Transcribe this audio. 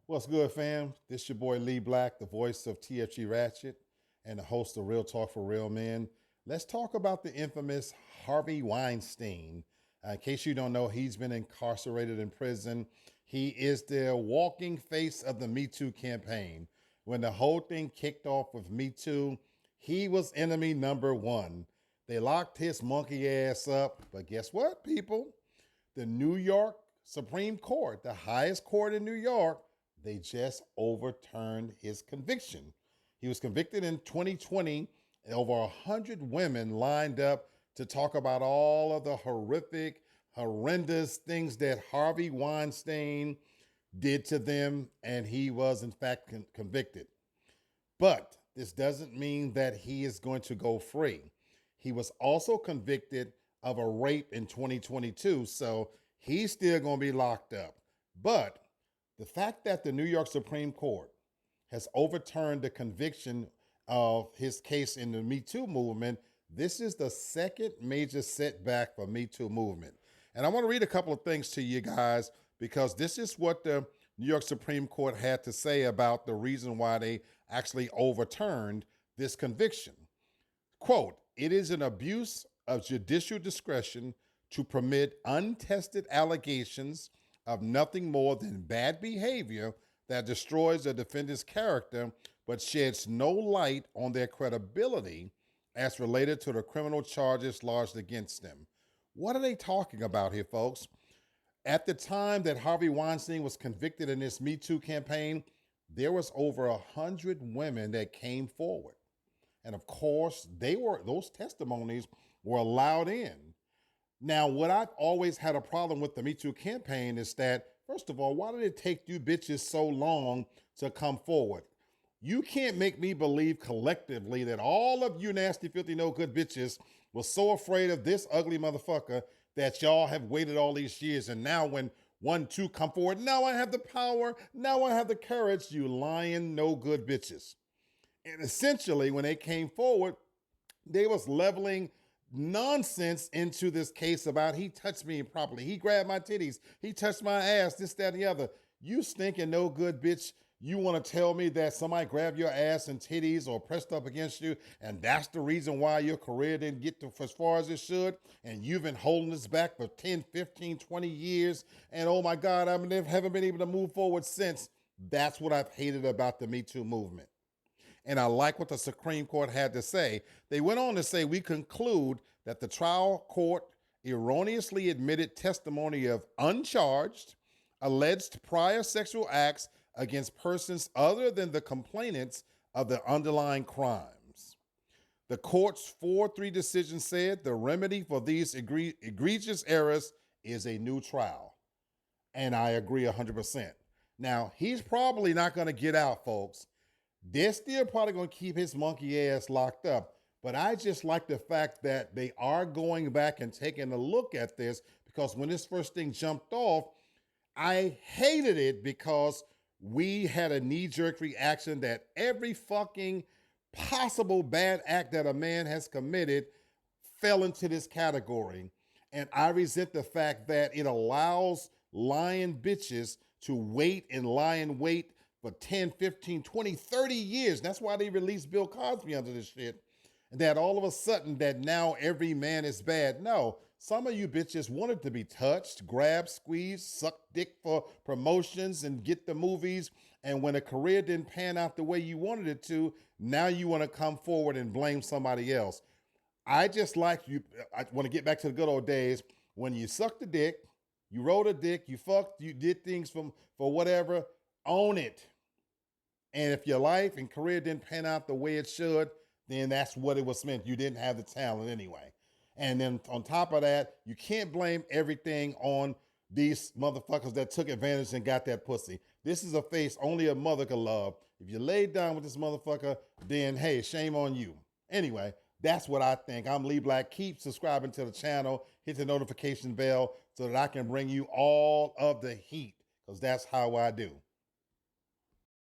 What's good, fam? This your boy Lee Black, the voice of TFG Ratchet and the host of Real Talk for Real Men. Let's talk about the infamous Harvey Weinstein. In case you don't know, he's been incarcerated in prison. He is the walking face of the Me Too campaign. When the whole thing kicked off with Me Too, he was enemy number one. They locked his monkey ass up, but guess what, people? The New York Supreme Court, the highest court in New York, they just overturned his conviction. He was convicted in 2020. Over 100 women lined up to talk about all of the horrific, horrendous things that Harvey Weinstein did to them, and he was in fact convicted. But this doesn't mean that he is going to go free. He was also convicted of a rape in 2022, so he's still going to be locked up. But the fact that the New York Supreme Court has overturned the conviction of his case in the Me Too movement, this is the second major setback for Me Too movement. And I want to read a couple of things to you guys because this is what the New York Supreme Court had to say about the reason why they actually overturned this conviction. Quote, "It is an abuse of judicial discretion to permit untested allegations of nothing more than bad behavior that destroys the defendant's character but sheds no light on their credibility as related to the criminal charges lodged against them." What are they talking about here, folks? At the time that Harvey Weinstein was convicted in this Me Too campaign, there was over 100 women that came forward. And of course, those testimonies were allowed in. Now, what I've always had a problem with the Me Too campaign is that, first of all, why did it take you bitches so long to come forward? You can't make me believe collectively that all of you nasty, filthy, no good bitches were so afraid of this ugly motherfucker that y'all have waited all these years. And now when 1, 2 come forward, now I have the power, now I have the courage, you lying, no good bitches. And essentially, when they came forward, they was leveling nonsense into this case about he touched me improperly, he grabbed my titties, he touched my ass, this, that, and the other. You stinking no good bitch. You want to tell me that somebody grabbed your ass and titties or pressed up against you, and that's the reason why your career didn't get to as far as it should, and you've been holding this back for 10, 15, 20 years, and oh my God, I haven't been able to move forward since. That's what I've hated about the Me Too movement. And I like what the Supreme Court had to say. They went on to say, "We conclude that the trial court erroneously admitted testimony of uncharged, alleged prior sexual acts against persons other than the complainants of the underlying crimes." The court's 4-3 decision said the remedy for these egregious errors is a new trial. And I agree 100%. Now, he's probably not going to get out, folks. They're still probably going to keep his monkey ass locked up. But I just like the fact that they are going back and taking a look at this, because when this first thing jumped off, I hated it because we had a knee-jerk reaction that every fucking possible bad act that a man has committed fell into this category. And I resent the fact that it allows lying bitches to wait and lie in wait for 10, 15, 20, 30 years. That's why they released Bill Cosby under this shit. And that all of a sudden that now every man is bad. No, some of you bitches wanted to be touched, grabbed, squeezed, sucked dick for promotions and get the movies. And when a career didn't pan out the way you wanted it to, now you want to come forward and blame somebody else. I just like you. I want to get back to the good old days when you sucked the dick, you rode a dick, you fucked, you did things for whatever. Own it. And if your life and career didn't pan out the way it should, then that's what it was meant. You didn't have the talent anyway. And then on top of that, you can't blame everything on these motherfuckers that took advantage and got that pussy. This is a face only a mother could love. If you laid down with this motherfucker, then hey, shame on you. Anyway, that's what I think. I'm Lee Black. Keep subscribing to the channel. Hit the notification bell so that I can bring you all of the heat, because that's how I do.